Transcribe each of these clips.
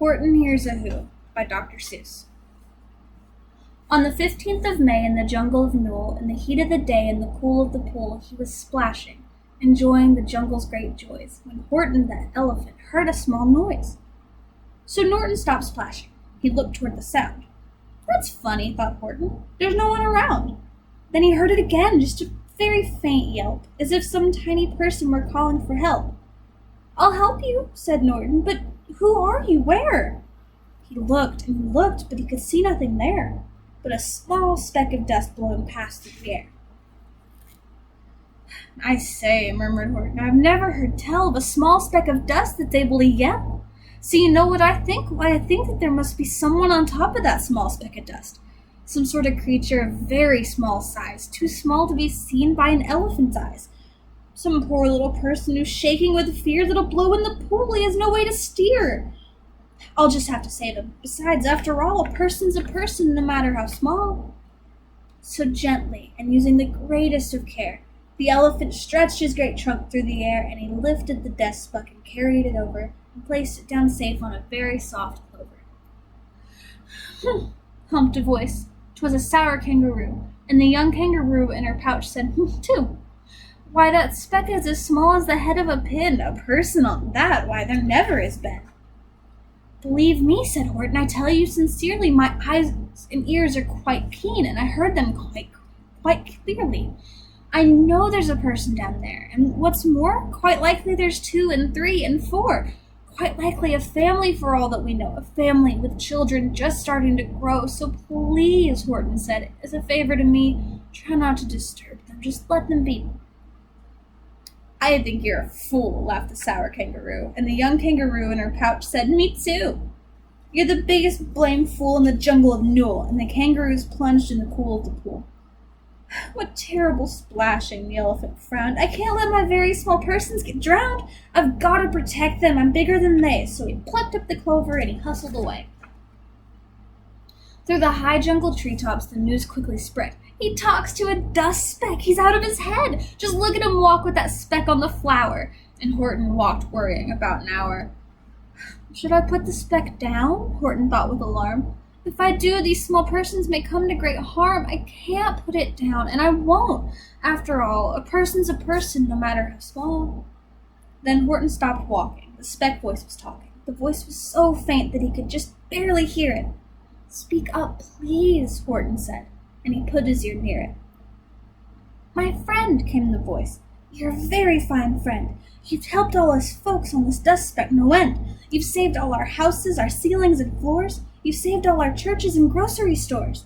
Horton Hears A Who by Dr. Seuss. On the 15th of May in the jungle of Newell, in the heat of the day and the cool of the pool, he was splashing, enjoying the jungle's great joys, when Horton the elephant heard a small noise. So Norton stopped splashing. He looked toward the sound. "That's funny," thought Horton. "There's no one around." Then he heard it again, just a very faint yelp, as if some tiny person were calling for help. "I'll help you," said Norton, "but who are you? Where?" He looked and he looked, but he could see nothing there, but a small speck of dust blowing past through the air. "I say," murmured Horton, "I've never heard tell of a small speck of dust that's able to yell. So you know what I think? Why, I think that there must be someone on top of that small speck of dust. Some sort of creature of very small size, too small to be seen by an elephant's eyes. Some poor little person who's shaking with fear that'll blow in the pool. He has no way to steer. I'll just have to save him. Besides, after all, a person's a person, no matter how small." So gently, and using the greatest of care, the elephant stretched his great trunk through the air, and he lifted the dust speck and carried it over, and placed it down safe on a very soft clover. Humped a voice. 'Twas a sour kangaroo, and the young kangaroo in her pouch said, too. "Why, that speck is as small as the head of a pin. A person on that, why, there never has been." "Believe me," said Horton, "I tell you sincerely, my eyes and ears are quite keen, and I heard them quite clearly. I know there's a person down there, and what's more, quite likely there's 2 and 3 and 4. Quite likely a family for all that we know, a family with children just starting to grow. So please," Horton said, "as a favor to me, try not to disturb them. Just let them be." "I think you're a fool," laughed the sour kangaroo, and the young kangaroo in her pouch said, "Me too. You're the biggest blamed fool in the jungle of Newell," and the kangaroos plunged in the cool of the pool. "What terrible splashing," the elephant frowned. "I can't let my very small persons get drowned. I've got to protect them. I'm bigger than they." So he plucked up the clover and he hustled away. Through the high jungle treetops, the news quickly spread. "He talks to a dust speck. He's out of his head. Just look at him walk with that speck on the flower." And Horton walked worrying about an hour. "Should I put the speck down?" Horton thought with alarm. "If I do, these small persons may come to great harm. I can't put it down, and I won't. After all, a person's a person, no matter how small." Then Horton stopped walking. The speck voice was talking. The voice was so faint that he could just barely hear it. "Speak up, please," Horton said, and he put his ear near it. "My friend," came the voice. "You're a very fine friend. You've helped all us folks on this dust speck no end. You've saved all our houses, our ceilings and floors. You've saved all our churches and grocery stores."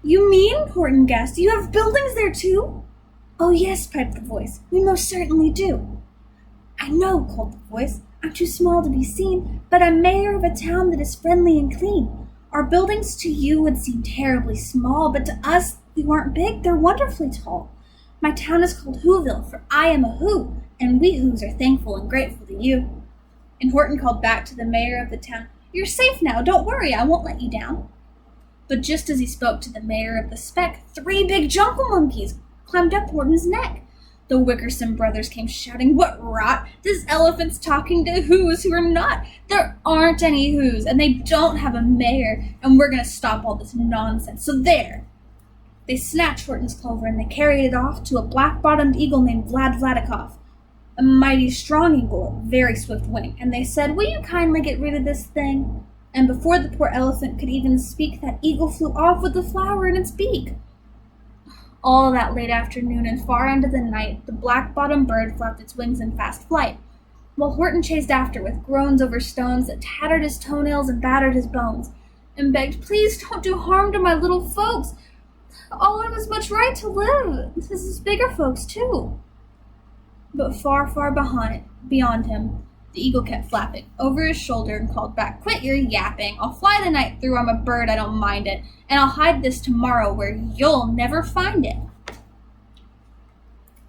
"You mean," Horton gasped, "you have buildings there too?" "Oh yes," piped the voice, "we most certainly do." "I know," called the voice, "I'm too small to be seen, but I'm mayor of a town that is friendly and clean. Our buildings to you would seem terribly small, but to us who aren't big, they're wonderfully tall. My town is called Whoville, for I am a Who, and we Whos are thankful and grateful to you." And Horton called back to the mayor of the town, "You're safe now. Don't worry. I won't let you down." But just as he spoke to the mayor of the speck, 3 big jungle monkeys climbed up Horton's neck. The Wickerson brothers came shouting, "What rot! This elephant's talking to Whos who are not. There aren't any Whos, and they don't have a mayor, and we're going to stop all this nonsense. So there!" They snatched Horton's clover, and they carried it off to a black-bottomed eagle named Vladikov, a mighty strong eagle with very swift wing, and they said, "Will you kindly get rid of this thing?" And before the poor elephant could even speak, that eagle flew off with the flower in its beak. All that late afternoon and far into the night, the black-bottomed bird flapped its wings in fast flight, while Horton chased after with groans over stones that tattered his toenails and battered his bones, and begged, "Please don't do harm to my little folks. All have as much right to live as bigger folks, too." But far, far beyond him, the eagle kept flapping over his shoulder and called back, "Quit your yapping. I'll fly the night through. I'm a bird. I don't mind it. And I'll hide this tomorrow where you'll never find it."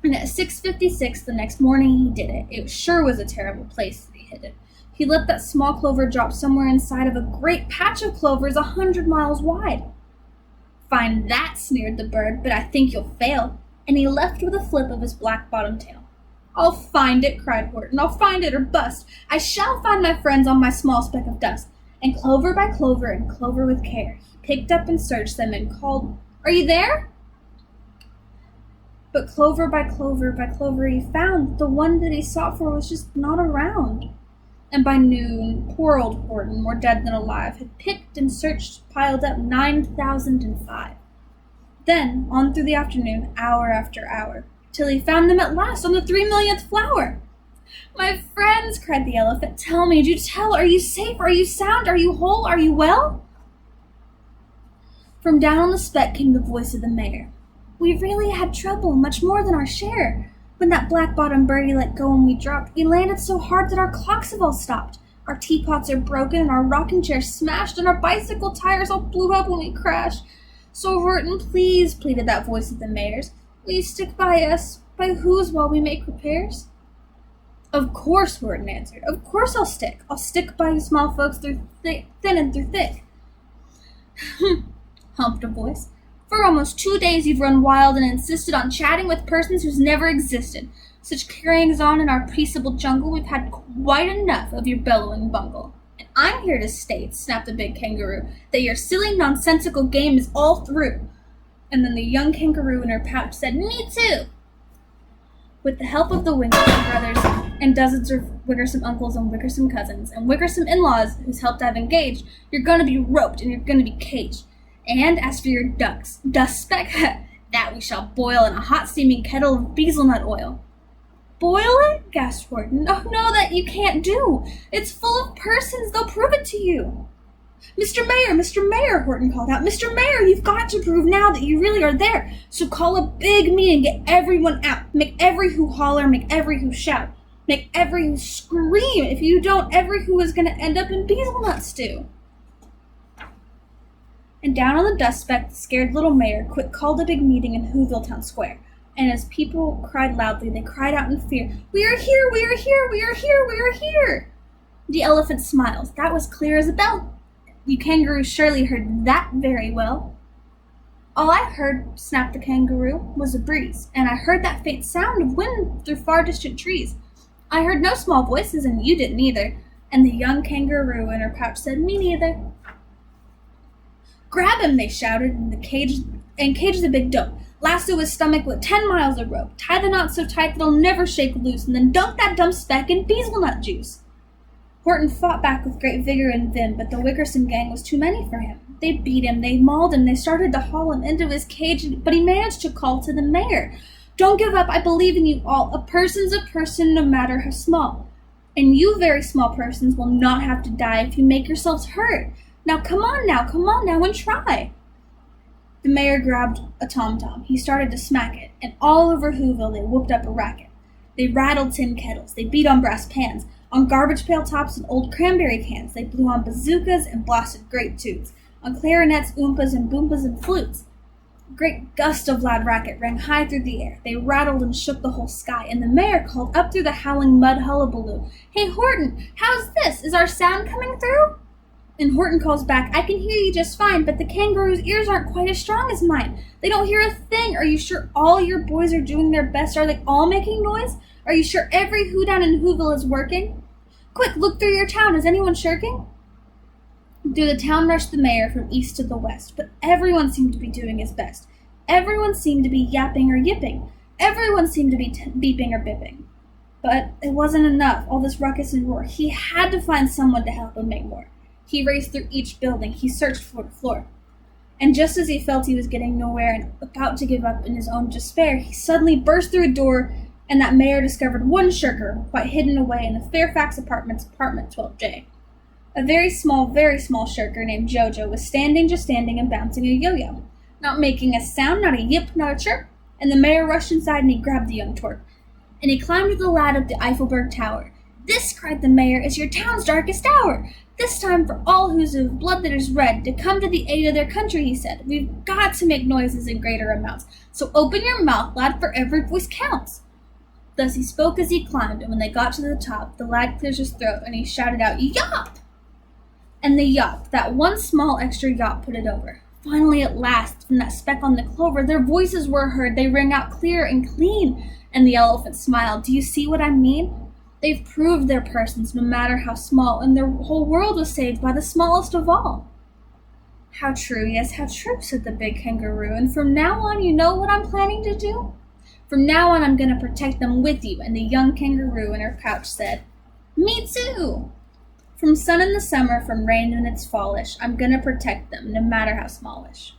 And at 6:56 the next morning he did it. It sure was a terrible place that he hid it. He let that small clover drop somewhere inside of a great patch of clovers 100 miles wide. "Find that," sneered the bird, "but I think you'll fail." And he left with a flip of his black-bottomed tail. I'll find it, cried Horton. I'll find it or bust. I shall find my friends on my small speck of dust. And clover by clover and clover with care, he picked up and searched them and called, Are you there? But clover by clover by clover he found the one that he sought for was just not around. And by noon, poor old Horton, more dead than alive, had picked and searched, piled up 9,005. Then, on through the afternoon, hour after hour, till he found them at last on the 3,000,000th flower. My friends, cried the elephant, tell me, do tell, are you safe, are you sound, are you whole, are you well? From down on the speck came the voice of the mayor. We really had trouble, much more than our share. When that black-bottomed birdie let go and we dropped, we landed so hard that our clocks have all stopped. Our teapots are broken and our rocking chairs smashed and our bicycle tires all blew up when we crashed. So Horton, please, pleaded that voice of the mayor's, will you stick by us, by whose, while we make repairs? Of course, Horton answered. Of course I'll stick. I'll stick by you small folks through thin and through thick. Humped a voice. For almost 2 days you've run wild and insisted on chatting with persons who's never existed. Such carryings on in our peaceable jungle, we've had quite enough of your bellowing bungle. And I'm here to state, snapped the big kangaroo, that your silly nonsensical game is all through. And then the young kangaroo in her pouch said, Me too! With the help of the Wickerson brothers and dozens of Wickerson uncles and Wickerson cousins and Wickerson in-laws whose help I've engaged, you're going to be roped and you're going to be caged. And as for your dust speck, that we shall boil in a hot steaming kettle of bezelnut oil. Boil it? Gasped Horton. Oh, no, that you can't do. It's full of persons. They'll prove it to you. Mr. Mayor, Horton called out. Mr. Mayor, you've got to prove now that you really are there. So call a big meeting, get everyone out. Make every who holler, make every who shout. Make every who scream. If you don't, every who is going to end up in bezelnut stew. And down on the dust speck, the scared little mayor quick called a big meeting in Whoville Town Square. And as people cried loudly, they cried out in fear, We are here, we are here, we are here, we are here. The elephant smiles. That was clear as a bell. You kangaroos surely heard that very well. All I heard, snapped the kangaroo, was a breeze, and I heard that faint sound of wind through far distant trees. I heard no small voices, and you didn't either. And the young kangaroo in her pouch said, Me neither. Grab him, they shouted, cage the big dope. Lasso his stomach with 10 miles of rope. Tie the knot so tight that he'll never shake loose, and then dunk that dumb speck in bezelnut juice. Horton fought back with great vigor and vim, but the Wickerson gang was too many for him. They beat him, they mauled him, they started to haul him into his cage, but he managed to call to the mayor. Don't give up, I believe in you all. A person's a person, no matter how small. And you very small persons will not have to die if you make yourselves hurt. Now come on now, and try. The mayor grabbed a tom-tom. He started to smack it, and all over Whoville they whooped up a racket. They rattled tin kettles, they beat on brass pans, on garbage pail tops and old cranberry cans. They blew on bazookas and blasted great tubes, on clarinets, oompas, and boompas and flutes. A great gust of loud racket rang high through the air. They rattled and shook the whole sky, and the mayor called up through the howling mud hullabaloo, Hey Horton, how's this? Is our sound coming through? And Horton calls back, I can hear you just fine, but the kangaroo's ears aren't quite as strong as mine. They don't hear a thing. Are you sure all your boys are doing their best? Are they all making noise? Are you sure every who down in Whoville is working? Quick, look through your town. Is anyone shirking? Through the town rushed the mayor from east to the west, but everyone seemed to be doing his best. Everyone seemed to be yapping or yipping. Everyone seemed to be beeping or bipping. But it wasn't enough, all this ruckus and roar. He had to find someone to help him make more. He raced through each building. He searched floor to floor. And just as he felt he was getting nowhere and about to give up in his own despair, he suddenly burst through a door, and that mayor discovered one shirker quite hidden away in the Fairfax Apartments, apartment 12J. A very small shirker named Jojo was just standing and bouncing a yo-yo, not making a sound, not a yip, not a chirp. And the mayor rushed inside and he grabbed the young twerp. And he climbed with the lad up the Eiffelberg Tower. This, cried the mayor, is your town's darkest hour. This time for all who's of blood that is red to come to the aid of their country, he said. We've got to make noises in greater amounts. So open your mouth, lad, for every voice counts. Thus he spoke as he climbed, and when they got to the top, the lad cleared his throat, and he shouted out, Yop! And the yop, that one small extra yop, put it over. Finally, at last, from that speck on the clover, their voices were heard. They rang out clear and clean, And the elephant smiled. Do you see what I mean? They've proved their persons, no matter how small, and their whole world was saved by the smallest of all. How true, yes, how true, said the big kangaroo. And from now on, you know what I'm planning to do? From now on, I'm going to protect them with you. And the young kangaroo in her pouch said, Me too! From sun in the summer, from rain in its fallish, I'm going to protect them, no matter how smallish.